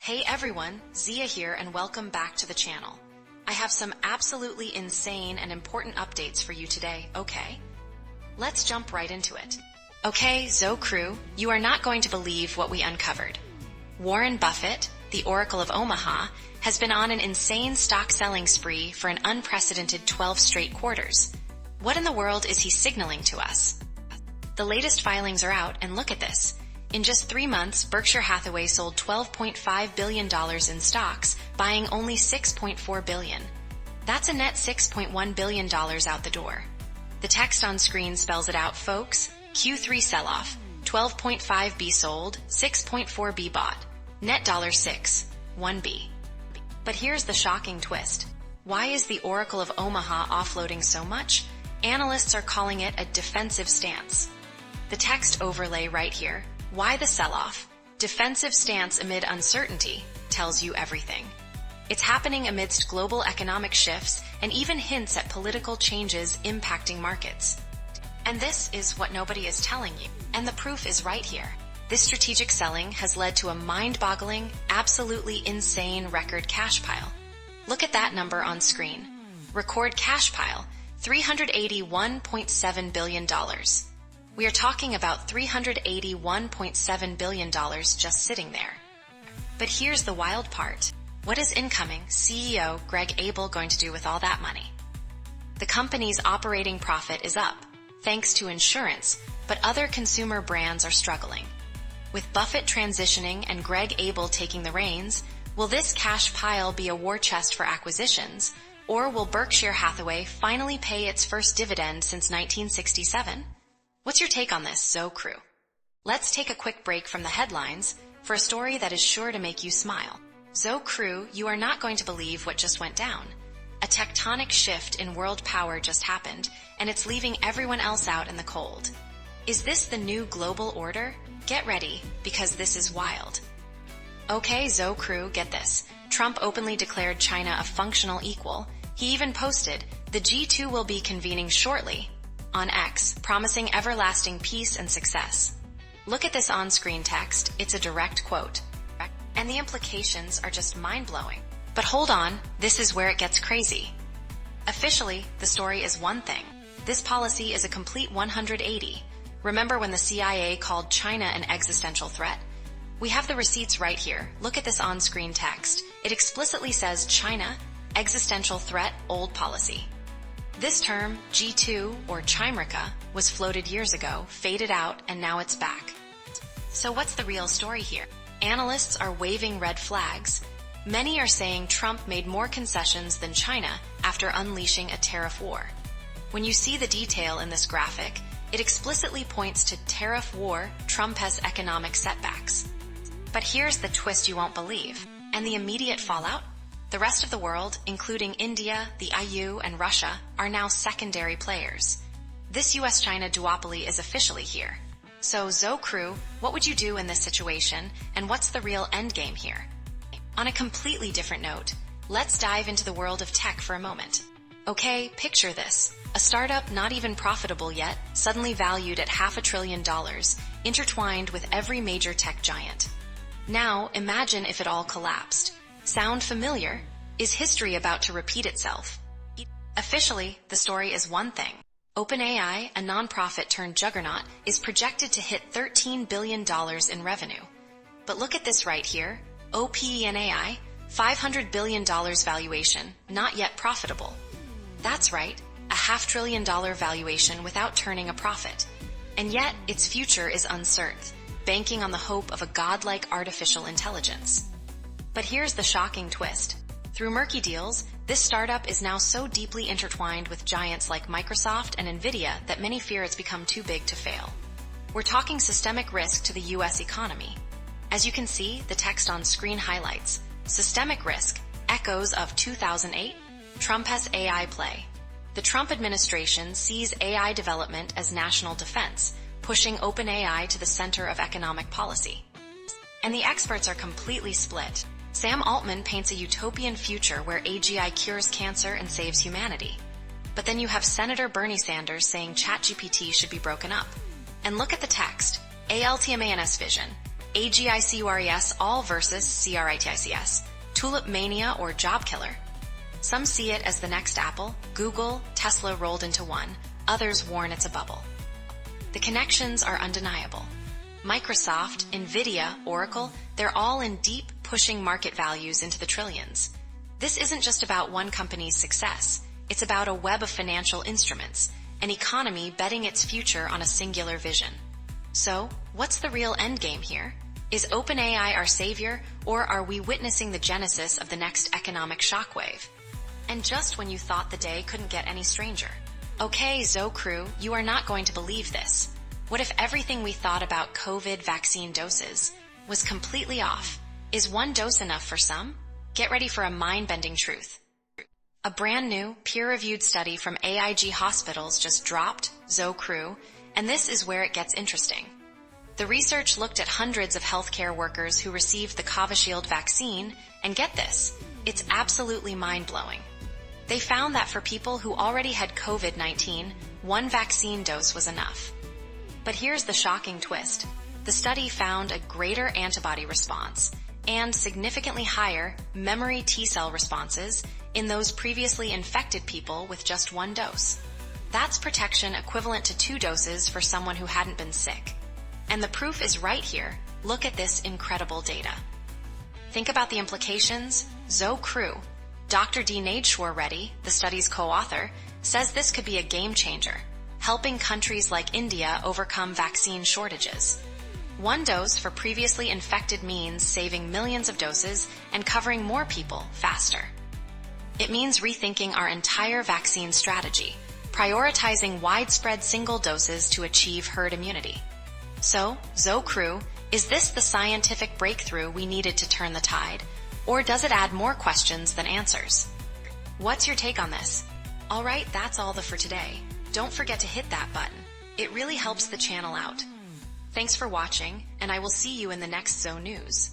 Hey everyone, Zia here and welcome back to the channel. I have some absolutely insane and important updates for you today, okay? Let's jump right into it. Okay, Zoe crew, you are not going to believe what we uncovered. Warren Buffett, the Oracle of Omaha, has been on an insane stock selling spree for an unprecedented 12 straight quarters. What in the world is he signaling to us? The latest filings are out and look at this. In just 3 months, Berkshire Hathaway sold $12.5 billion in stocks, buying only $6.4 billion. That's a net $6.1 billion out the door. The text on screen spells it out, folks. Q3 sell-off, 12.5B sold, 6.4B bought. Net $6, 1B. But here's the shocking twist. Why is the Oracle of Omaha offloading so much? Analysts are calling it a defensive stance. The text overlay right here, why the sell-off? Defensive stance amid uncertainty, tells you everything. It's happening amidst global economic shifts and even hints at political changes impacting markets. And this is what nobody is telling you. And the proof is right here. This strategic selling has led to a mind-boggling, absolutely insane record cash pile. Look at that number on screen. Record cash pile, $381.7 billion. We are talking about $381.7 billion just sitting there. But here's the wild part. What is incoming CEO Greg Abel going to do with all that money? The company's operating profit is up, thanks to insurance, but other consumer brands are struggling. With Buffett transitioning and Greg Abel taking the reins, will this cash pile be a war chest for acquisitions, or will Berkshire Hathaway finally pay its first dividend since 1967? What's your take on this, Zoe crew? Let's take a quick break from the headlines for a story that is sure to make you smile. Zoe crew, you are not going to believe what just went down. A tectonic shift in world power just happened, and it's leaving everyone else out in the cold. Is this the new global order? Get ready, because this is wild. Okay, Zoe crew, get this. Trump openly declared China a functional equal. He even posted, the G2 will be convening shortly, on X, promising everlasting peace and success. Look at this on-screen text, it's a direct quote. And the implications are just mind-blowing. But hold on, this is where it gets crazy. Officially, the story is one thing. This policy is a complete 180. Remember when the CIA called China an existential threat? We have the receipts right here. Look at this on-screen text. It explicitly says China, existential threat, old policy. This term, G2 or Chimerica, was floated years ago, faded out, and now it's back. So what's the real story here? Analysts are waving red flags. Many are saying Trump made more concessions than China after unleashing a tariff war. When you see the detail in this graphic, it explicitly points to tariff war, Trump has economic setbacks. But here's the twist you won't believe. And the immediate fallout? The rest of the world, including India, the EU, and Russia, are now secondary players. This US-China duopoly is officially here. So, Zoe crew, what would you do in this situation, and what's the real endgame here? On a completely different note, let's dive into the world of tech for a moment. Okay, picture this. A startup not even profitable yet, suddenly valued at $500 billion, intertwined with every major tech giant. Now, imagine if it all collapsed. Sound familiar? Is history about to repeat itself? Officially, the story is one thing. OpenAI, a nonprofit turned juggernaut, is projected to hit $13 billion in revenue. But look at this right here. OpenAI, $500 billion valuation, not yet profitable. That's right, a $500 billion valuation without turning a profit. And yet, its future is uncertain, banking on the hope of a godlike artificial intelligence. But here's the shocking twist. Through murky deals, this startup is now so deeply intertwined with giants like Microsoft and Nvidia that many fear it's become too big to fail. We're talking systemic risk to the US economy. As you can see, the text on screen highlights systemic risk, echoes of 2008, Trump has AI play. The Trump administration sees AI development as national defense, pushing OpenAI to the center of economic policy. And the experts are completely split. Sam Altman paints a utopian future where AGI cures cancer and saves humanity. But then you have Senator Bernie Sanders saying ChatGPT should be broken up. And look at the text. ALTMANS vision. AGICURES all versus CRITICS, tulip mania or job killer. Some see it as the next Apple, Google, Tesla rolled into one, others warn it's a bubble. The connections are undeniable. Microsoft, Nvidia, Oracle, they're all in deep, pushing market values into the trillions. This isn't just about one company's success. It's about a web of financial instruments, an economy betting its future on a singular vision. So, what's the real endgame here? Is OpenAI our savior, or are we witnessing the genesis of the next economic shockwave? And just when you thought the day couldn't get any stranger. Okay, Zoe crew, you are not going to believe this. What if everything we thought about COVID vaccine doses was completely off? Is one dose enough for some? Get ready for a mind-bending truth. A brand new, peer-reviewed study from AIG Hospitals just dropped, Zoe crew, and this is where it gets interesting. The research looked at hundreds of healthcare workers who received the Covishield vaccine, and get this, it's absolutely mind-blowing. They found that for people who already had COVID-19, one vaccine dose was enough. But here's the shocking twist. The study found a greater antibody response and significantly higher memory T-cell responses in those previously infected people with just one dose. That's protection equivalent to 2 doses for someone who hadn't been sick. And the proof is right here. Look at this incredible data. Think about the implications. Zoe crew. Dr. D. Nadeshwar Reddy, the study's co-author, says this could be a game changer, helping countries like India overcome vaccine shortages. One dose for previously infected means saving millions of doses and covering more people faster. It means rethinking our entire vaccine strategy, prioritizing widespread single doses to achieve herd immunity. So, Zoe crew, is this the scientific breakthrough we needed to turn the tide? Or does it add more questions than answers? What's your take on this? Alright, that's all for today. Don't forget to hit that button. It really helps the channel out. Thanks for watching, and I will see you in the next Zoe News.